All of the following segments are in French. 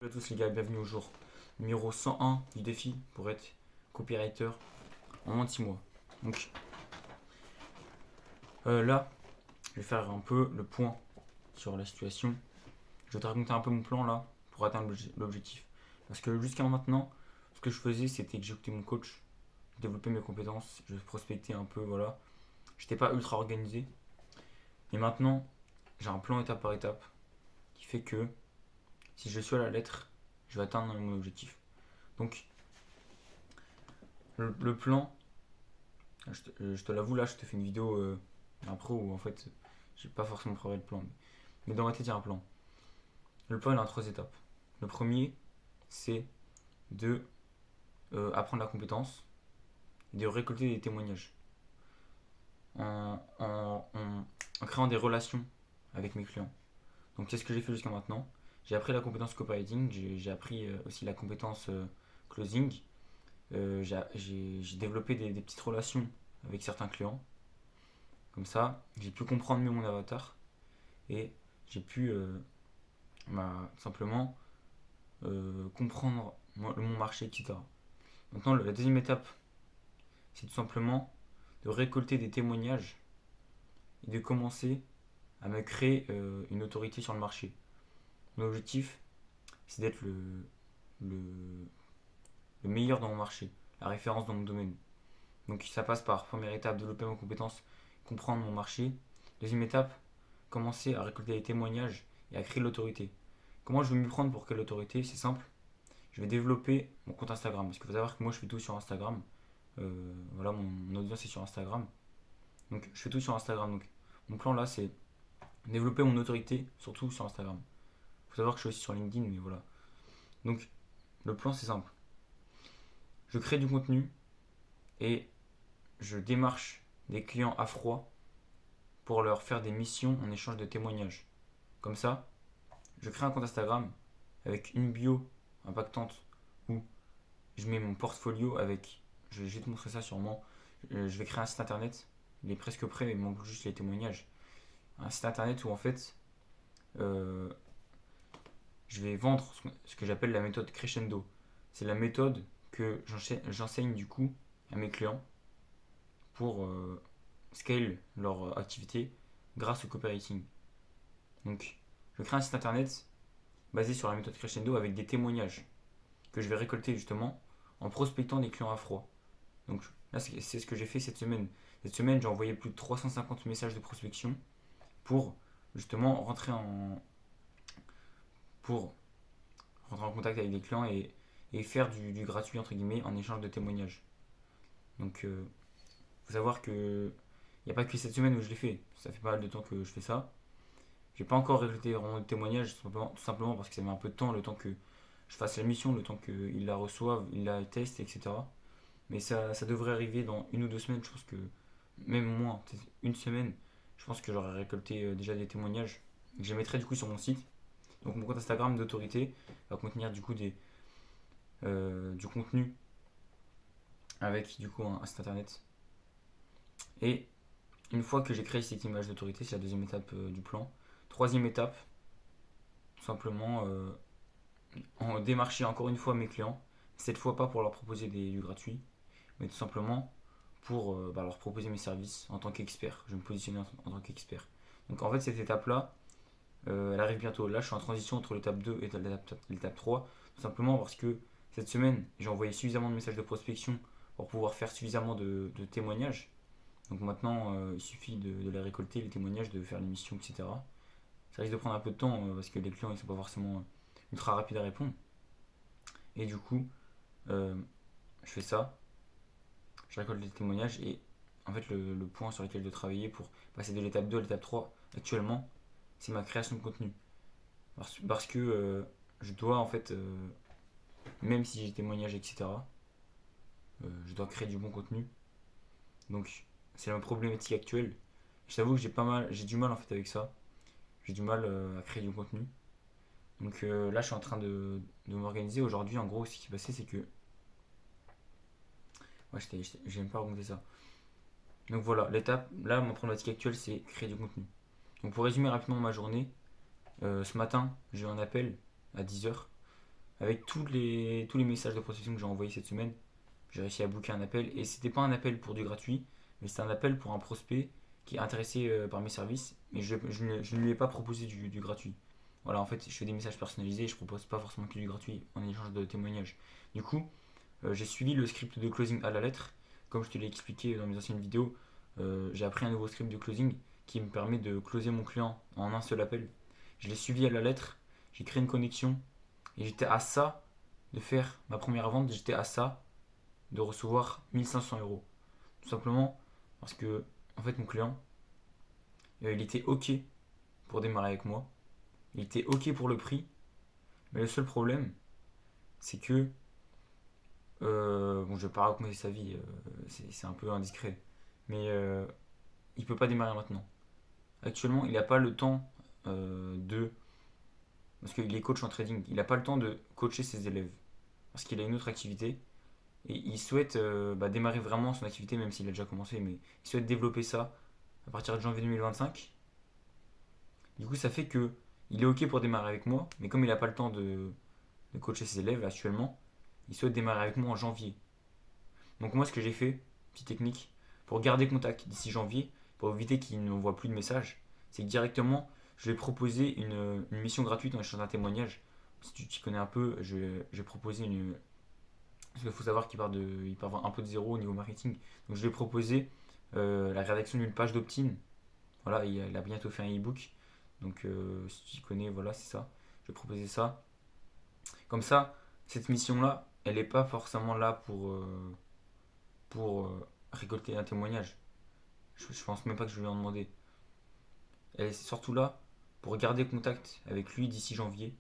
Bonjour à tous les gars, bienvenue au jour numéro 101 du défi pour être copywriter en moins de 6 mois. Donc là, je vais faire un peu le point sur la situation. Je vais te raconter un peu mon plan là pour atteindre l'objectif. Parce que jusqu'à maintenant, ce que je faisais c'était que j'écoutais mon coach, je développais mes compétences, je prospectais un peu, voilà. J'étais pas ultra organisé. Et maintenant, j'ai un plan étape par étape qui fait que si je suis à la lettre, je vais atteindre mon objectif. Donc le plan, je te l'avoue, là, je te fais une vidéo impro où en fait, j'ai pas forcément préparé le plan. Mais dans ma tête, il y a un plan. Le plan, il a 3 étapes. Le premier, c'est de apprendre la compétence et de récolter des témoignages en créant des relations avec mes clients. Donc, c'est ce que j'ai fait jusqu'à maintenant. J'ai appris la compétence copywriting, j'ai appris aussi la compétence closing. J'ai développé des petites relations avec certains clients. Comme ça, j'ai pu comprendre mieux mon avatar et j'ai pu simplement comprendre mon marché, etc. Maintenant, la deuxième étape, c'est tout simplement de récolter des témoignages et de commencer à me créer une autorité sur le marché. Mon objectif, c'est d'être le, le meilleur dans mon marché, la référence dans mon domaine. Donc ça passe par, première étape, développer mes compétences, comprendre mon marché. Deuxième étape, commencer à récolter des témoignages et à créer l'autorité. Comment je vais m'y prendre pour créer l'autorité? C'est simple. Je vais développer mon compte Instagram. Parce qu'il faut savoir que moi je fais tout sur Instagram. Voilà, mon audience est sur Instagram. Donc je fais tout sur Instagram. Donc mon plan là, c'est développer mon autorité, surtout sur Instagram. Il faut savoir que je suis aussi sur LinkedIn, mais voilà. Donc le plan c'est simple. Je crée du contenu et je démarche des clients à froid pour leur faire des missions en échange de témoignages. Comme ça, je crée un compte Instagram avec une bio impactante où je mets mon portfolio avec. Je vais te montrer ça sûrement. Je vais créer un site internet. Il est presque prêt, mais il manque juste les témoignages. Un site internet où en fait, euh, je vais vendre ce que j'appelle la méthode crescendo. C'est la méthode que j'enseigne du coup à mes clients pour scale leur activité grâce au copywriting. Donc, je crée un site internet basé sur la méthode crescendo avec des témoignages que je vais récolter justement en prospectant des clients à froid. Donc là, c'est ce que j'ai fait cette semaine. Cette semaine, j'ai envoyé plus de 350 messages de prospection pour justement pour rentrer en contact avec des clients et faire du gratuit entre guillemets en échange de témoignages. Donc faut savoir que il n'y a pas que cette semaine où je l'ai fait. Ça fait pas mal de temps que je fais ça. J'ai pas encore récolté vraiment de témoignages, tout simplement parce que ça met un peu de temps, le temps que je fasse la mission, le temps qu'ils la reçoivent, ils la testent, etc. Mais ça devrait arriver dans 1 ou 2 semaines, je pense que même moins, peut-être une semaine, je pense que j'aurai récolté déjà des témoignages que je mettrai du coup sur mon site. Donc mon compte Instagram d'autorité va contenir du coup du contenu avec du coup un site internet. Et une fois que j'ai créé cette image d'autorité, c'est la deuxième étape du plan. Troisième étape, tout simplement en démarcher encore une fois mes clients. Cette fois pas pour leur proposer du gratuit, mais tout simplement pour leur proposer mes services en tant qu'expert. Je vais me positionner en tant qu'expert. Donc en fait cette étape-là, elle arrive bientôt. Là je suis en transition entre l'étape 2 et l'étape 3, tout simplement parce que cette semaine j'ai envoyé suffisamment de messages de prospection pour pouvoir faire suffisamment de témoignages. Donc maintenant il suffit de les récolter, les témoignages, de faire l'émission, etc. Ça risque de prendre un peu de temps parce que les clients ils sont pas forcément ultra rapides à répondre. Et du coup, euh, je fais ça, je récolte les témoignages et en fait le point sur lequel je dois travailler pour passer de l'étape 2 à l'étape 3 actuellement, c'est ma création de contenu. Parce que je dois en fait, même si j'ai des témoignages, etc., je dois créer du bon contenu. Donc c'est ma problématique actuelle. Je t'avoue que j'ai du mal en fait avec ça. J'ai du mal à créer du contenu. Donc là je suis en train de m'organiser. Aujourd'hui en gros ce qui s'est passé c'est que... Ouais, j'aime pas raconter ça. Donc voilà, là, mon problématique actuelle, c'est créer du contenu. Donc pour résumer rapidement ma journée, ce matin, j'ai eu un appel à 10h avec tous les messages de prospection que j'ai envoyés cette semaine, j'ai réussi à booker un appel. Et c'était pas un appel pour du gratuit, mais c'était un appel pour un prospect qui est intéressé par mes services, mais je ne lui ai pas proposé du gratuit. Voilà, en fait, je fais des messages personnalisés et je propose pas forcément que du gratuit en échange de témoignages. Du coup, j'ai suivi le script de closing à la lettre. Comme je te l'ai expliqué dans mes anciennes vidéos, j'ai appris un nouveau script de closing qui me permet de closer mon client en un seul appel. Je l'ai suivi à la lettre, j'ai créé une connexion et j'étais à ça de faire ma première vente, j'étais à ça de recevoir 1500 euros. Tout simplement parce que, en fait, mon client, il était OK pour démarrer avec moi. Il était OK pour le prix. Mais le seul problème, c'est que, bon, je vais pas raconter sa vie, c'est un peu indiscret. Mais il peut pas démarrer maintenant. Actuellement, il n'a pas le temps de. Parce qu'il est coach en trading, il n'a pas le temps de coacher ses élèves. Parce qu'il a une autre activité. Et il souhaite démarrer vraiment son activité, même s'il a déjà commencé, mais il souhaite développer ça à partir de janvier 2025. Du coup, ça fait que il est OK pour démarrer avec moi, mais comme il n'a pas le temps de coacher ses élèves actuellement, il souhaite démarrer avec moi en janvier. Donc moi, ce que j'ai fait, petite technique, pour garder contact d'ici janvier, pour éviter qu'il n'envoie plus de messages, c'est que directement, je vais proposer une mission gratuite en échange d'un témoignage. Si tu t'y connais un peu, je vais proposer une. Parce qu'il faut savoir il part un peu de zéro au niveau marketing. Donc je vais proposer la rédaction d'une page d'opt-in. Voilà, il a bientôt fait un e-book. Donc si tu t'y connais, voilà, c'est ça. Je vais proposer ça. Comme ça, cette mission-là, elle n'est pas forcément là pour récolter un témoignage. Je pense même pas que je vais lui en demander. Elle est surtout là pour garder contact avec lui d'ici janvier.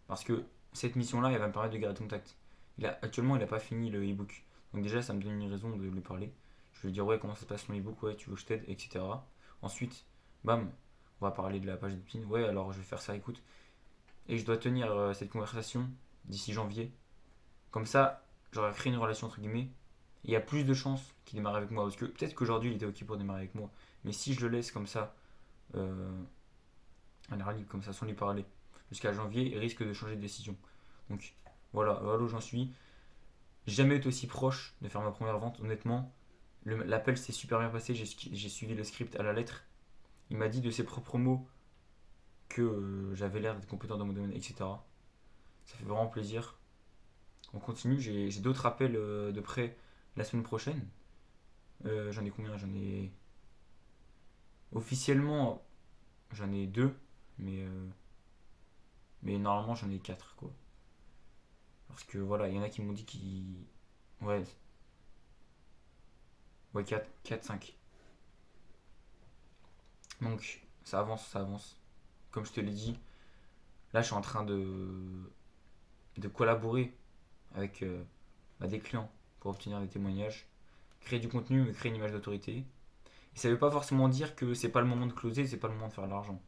Parce que cette mission-là, elle va me permettre de garder contact. Actuellement, il n'a pas fini le e-book. Donc déjà, ça me donne une raison de lui parler. Je vais lui dire, ouais, comment ça se passe ton e-book, ouais, tu veux que je t'aide, etc. Ensuite, bam, on va parler de la page d'opt-in. Ouais, alors je vais faire ça, écoute. Et je dois tenir cette conversation d'ici janvier. Comme ça, j'aurai créé une relation entre guillemets. Il y a plus de chances qu'il démarre avec moi. Parce que peut-être qu'aujourd'hui, il était OK pour démarrer avec moi. Mais si je le laisse comme ça, à l'air libre, comme ça, sans lui parler, jusqu'à janvier, il risque de changer de décision. Donc voilà où j'en suis. J'ai jamais été aussi proche de faire ma première vente, honnêtement. L'appel s'est super bien passé, j'ai suivi le script à la lettre. Il m'a dit de ses propres mots que j'avais l'air d'être compétent dans mon domaine, etc. Ça fait vraiment plaisir. On continue, j'ai d'autres appels de près la semaine prochaine. J'en ai combien? Officiellement, j'en ai deux, mais normalement j'en ai quatre, quoi. Parce que voilà, il y en a qui m'ont dit qu'ils. Ouais, ouais, 4 5. Donc, ça avance, ça avance. Comme je te l'ai dit, là je suis en train de collaborer avec des clients pour obtenir des témoignages, créer du contenu, me créer une image d'autorité. Et ça ne veut pas forcément dire que c'est pas le moment de closer, c'est pas le moment de faire de l'argent.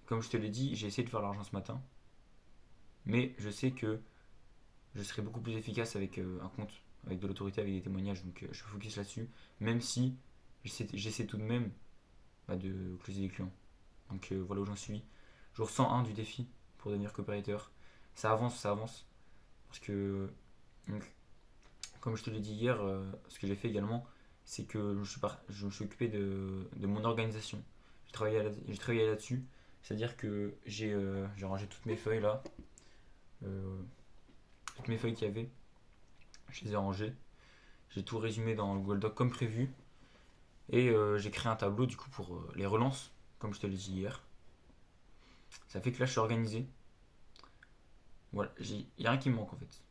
Comme je te l'ai dit, j'ai essayé de faire de l'argent ce matin, mais je sais que je serai beaucoup plus efficace avec un compte, avec de l'autorité, avec des témoignages. Donc je focus là-dessus, même si j'essaie tout de même de closer des clients. Donc voilà où j'en suis. Jour 101 du défi pour devenir coopérateur. Ça avance, ça avance. Parce que, donc, comme je te l'ai dit hier, ce que j'ai fait également, c'est que je me suis occupé de mon organisation. J'ai travaillé là-dessus. C'est-à-dire que j'ai rangé toutes mes feuilles là. Euh, Toutes mes feuilles qu'il y avait, je les ai rangées. J'ai tout résumé dans le Google Doc comme prévu. Et j'ai créé un tableau du coup pour les relances, comme je te l'ai dit hier. Ça fait que là je suis organisé. Voilà, il n'y a rien qui me manque en fait.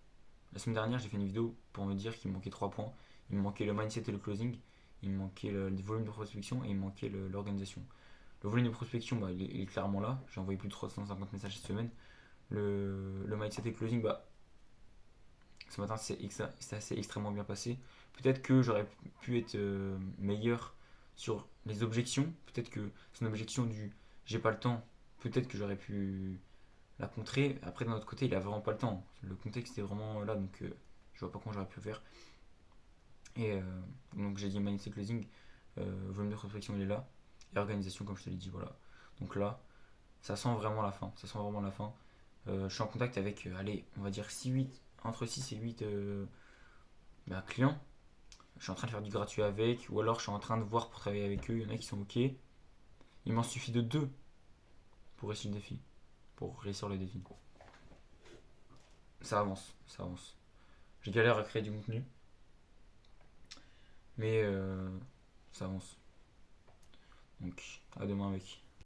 La semaine dernière, j'ai fait une vidéo pour me dire qu'il me manquait 3 points. Il me manquait le mindset et le closing. Il me manquait le volume de prospection et il me manquait l'organisation. Le volume de prospection, il est clairement là. J'ai envoyé plus de 350 messages cette semaine. Le mindset et le closing, ce matin, c'est extrêmement bien passé. Peut-être que j'aurais pu être meilleur sur les objections. Peut-être que son objection du j'ai pas le temps, peut-être que j'aurais pu la contrer. Après, d'un autre côté, il a vraiment pas le temps. Le contexte est vraiment là, donc je vois pas comment j'aurais pu le faire. Et donc, j'ai dit mindset closing, volume de prospection, il est là. Et organisation, comme je te l'ai dit, voilà. Donc là, ça sent vraiment la fin. Ça sent vraiment la fin. Je suis en contact avec, allez, on va dire 6-8, entre 6 et 8 clients. Je suis en train de faire du gratuit avec, ou alors je suis en train de voir pour travailler avec eux. Il y en a qui sont ok. Il m'en suffit de 2 pour réussir le défi. Pour réussir le défi. Ça avance, ça avance. J'ai galère à créer du contenu, mais ça avance. Donc, à demain, mec.